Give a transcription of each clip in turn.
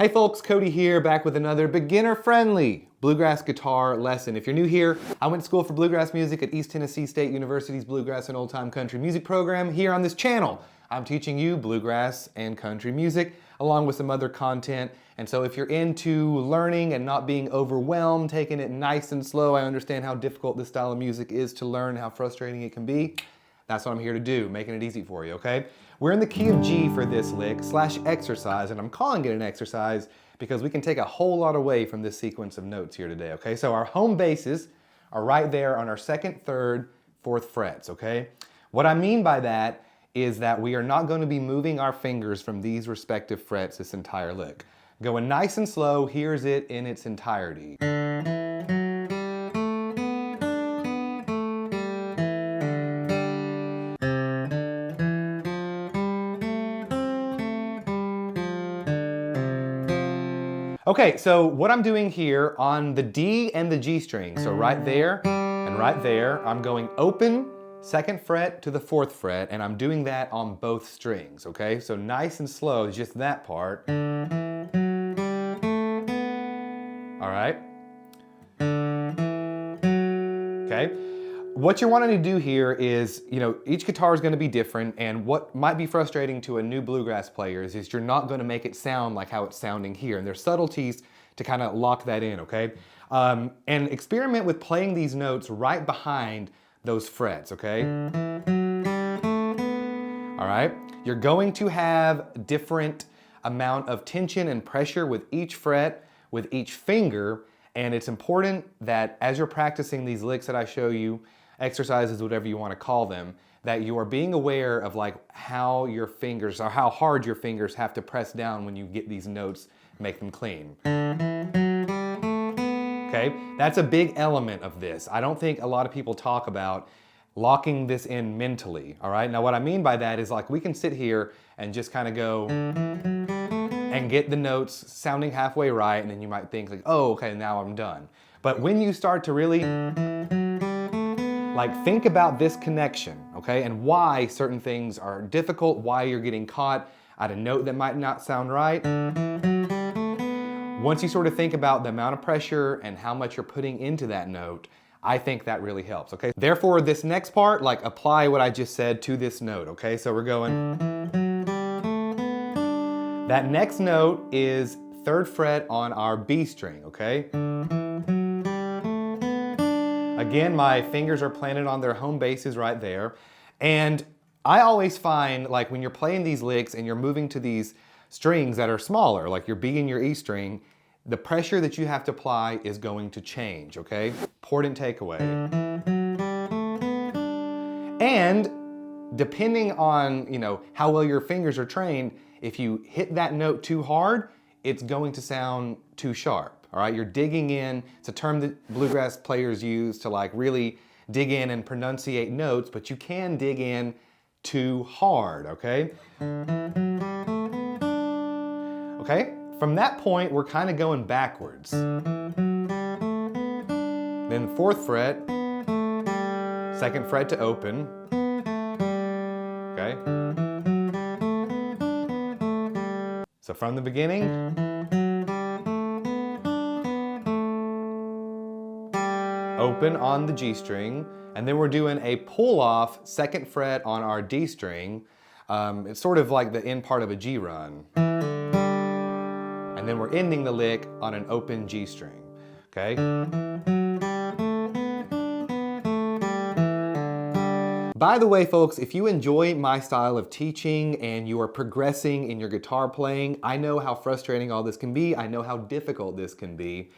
Hey folks, Cody here, back with another beginner-friendly bluegrass guitar lesson. If you're new here, I went to school for bluegrass music at East Tennessee State University's Bluegrass and Old Time Country Music program. Here on this channel, I'm teaching you bluegrass and country music, along with some other content. And so if you're into learning and not being overwhelmed, taking it nice and slow, I understand how difficult this style of music is to learn, how frustrating it can be. That's what I'm here to do, making it easy for you, okay? We're in the key of G for this lick / exercise, and I'm calling it an exercise because we can take a whole lot away from this sequence of notes here today, okay? So our home bases are right there on our 2nd, 3rd, 4th frets, okay? What I mean by that is that we are not going to be moving our fingers from these respective frets this entire lick. Going nice and slow, here's it in its entirety. Okay, so what I'm doing here on the D and the G string, so right there and right there, I'm going open 2nd fret to the 4th fret, and I'm doing that on both strings, okay? So nice and slow, just that part. All right. Okay. What you're wanting to do here is, each guitar is going to be different, and what might be frustrating to a new bluegrass player is you're not going to make it sound like how it's sounding here, and there's subtleties to kind of lock that in, okay? And experiment with playing these notes right behind those frets, okay? All right? You're going to have different amount of tension and pressure with each fret, with each finger, and it's important that as you're practicing these licks that I show you, exercises, whatever you want to call them, that you are being aware of like how your fingers, or how hard your fingers have to press down when you get these notes, make them clean. Okay, that's a big element of this. I don't think a lot of people talk about locking this in mentally, all right? Now what I mean by that is like we can sit here and just kind of go and get the notes sounding halfway right, and then you might think like, oh, okay, now I'm done. But when you start to really think about this connection, okay, and why certain things are difficult, why you're getting caught at a note that might not sound right. Once you sort of think about the amount of pressure and how much you're putting into that note, I think that really helps, okay? Therefore, this next part, apply what I just said to this note, okay? So we're going. That next note is 3rd fret on our B string, okay? Again, my fingers are planted on their home bases right there. And I always find when you're playing these licks and you're moving to these strings that are smaller, like your B and your E string, the pressure that you have to apply is going to change, okay? Important takeaway. And depending on, how well your fingers are trained, if you hit that note too hard, it's going to sound too sharp. All right, you're digging in. It's a term that bluegrass players use to really dig in and pronunciate notes, but you can dig in too hard, okay? Okay, from that point, we're kind of going backwards. Then 4th fret, 2nd fret to open, okay? So from the beginning, open on the G string, and then we're doing a pull-off 2nd fret on our D string. It's sort of like the end part of a G run. And then we're ending the lick on an open G string, okay? By the way, folks, if you enjoy my style of teaching and you are progressing in your guitar playing, I know how frustrating all this can be. I know how difficult this can be.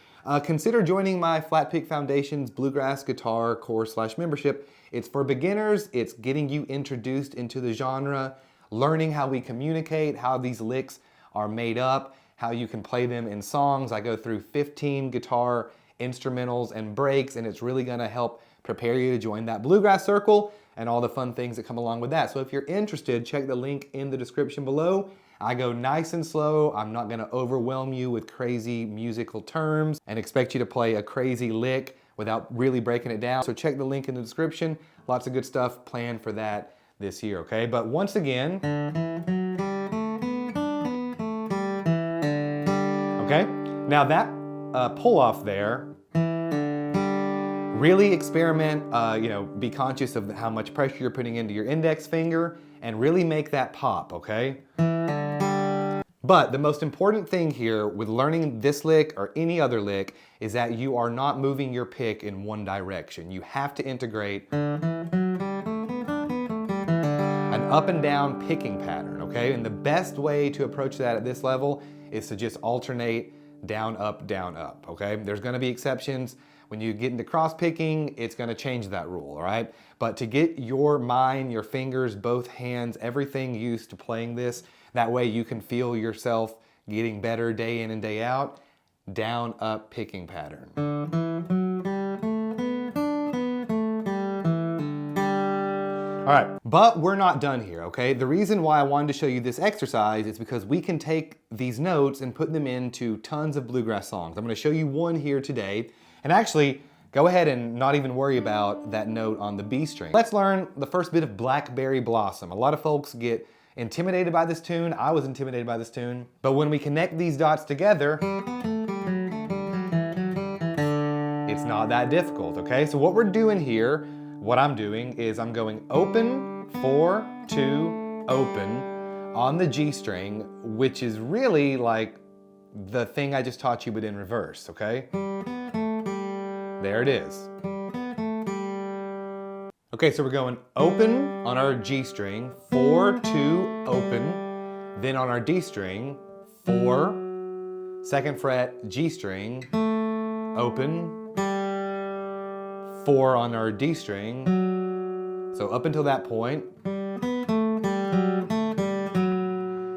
Consider joining my Flatpick Foundations Bluegrass Guitar course / membership. It's for beginners. It's getting you introduced into the genre, learning how we communicate, how these licks are made up, how you can play them in songs. I go through 15 guitar instrumentals and breaks, and it's really gonna help prepare you to join that bluegrass circle and all the fun things that come along with that. So if you're interested, check the link in the description below. I go nice and slow. I'm not gonna overwhelm you with crazy musical terms and expect you to play a crazy lick without really breaking it down. So check the link in the description. Lots of good stuff planned for that this year, okay? But once again, Okay, now that pull off there, really experiment, be conscious of how much pressure you're putting into your index finger and really make that pop, okay? But the most important thing here with learning this lick or any other lick is that you are not moving your pick in one direction. You have to integrate an up and down picking pattern, okay? And the best way to approach that at this level is to just alternate down, up, okay? There's gonna be exceptions. When you get into cross picking, it's gonna change that rule, all right? But to get your mind, your fingers, both hands, everything used to playing this, that way you can feel yourself getting better day in and day out, down, up picking pattern. All right, but we're not done here, okay? The reason why I wanted to show you this exercise is because we can take these notes and put them into tons of bluegrass songs. I'm gonna show you one here today, and actually, go ahead and not even worry about that note on the B string. Let's learn the first bit of Blackberry Blossom. A lot of folks get intimidated by this tune. I was intimidated by this tune. But when we connect these dots together, it's not that difficult, okay? So what we're doing here, what I'm doing is I'm going open, 4, 2, open on the G string, which is really like the thing I just taught you but in reverse, okay? There it is. Okay, so we're going open on our G string, 4, 2, open. Then on our D string, 4, 2nd fret, G string, open. 4 on our D string. So up until that point.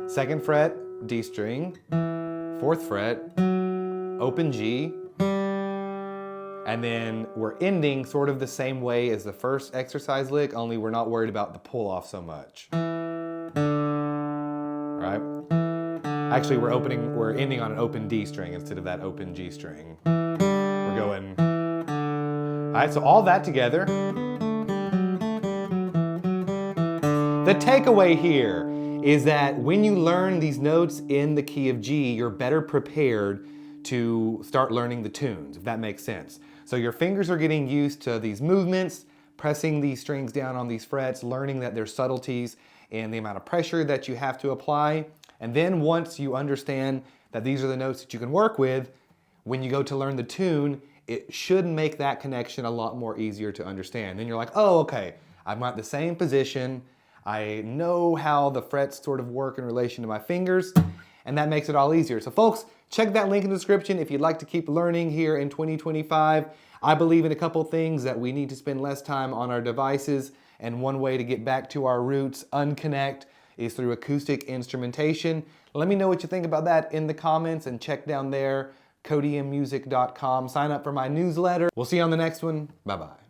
2nd fret, D string, 4th fret, open G. And then we're ending sort of the same way as the first exercise lick, only we're not worried about the pull off so much. Right? Actually, we're ending on an open D string instead of that open G string. We're going, all right, so all that together. The takeaway here is that when you learn these notes in the key of G, you're better prepared to start learning the tunes, if that makes sense. So your fingers are getting used to these movements, pressing these strings down on these frets, learning that there's subtleties in the amount of pressure that you have to apply. And then once you understand that these are the notes that you can work with, when you go to learn the tune, it should make that connection a lot more easier to understand. Then you're like, oh, okay, I'm at the same position. I know how the frets sort of work in relation to my fingers, and that makes it all easier. So folks, check that link in the description if you'd like to keep learning here in 2025. I believe in a couple things: that we need to spend less time on our devices, and one way to get back to our roots, unconnect, is through acoustic instrumentation. Let me know what you think about that in the comments, and check down there, codymmusic.com. Sign up for my newsletter. We'll see you on the next one. Bye-bye.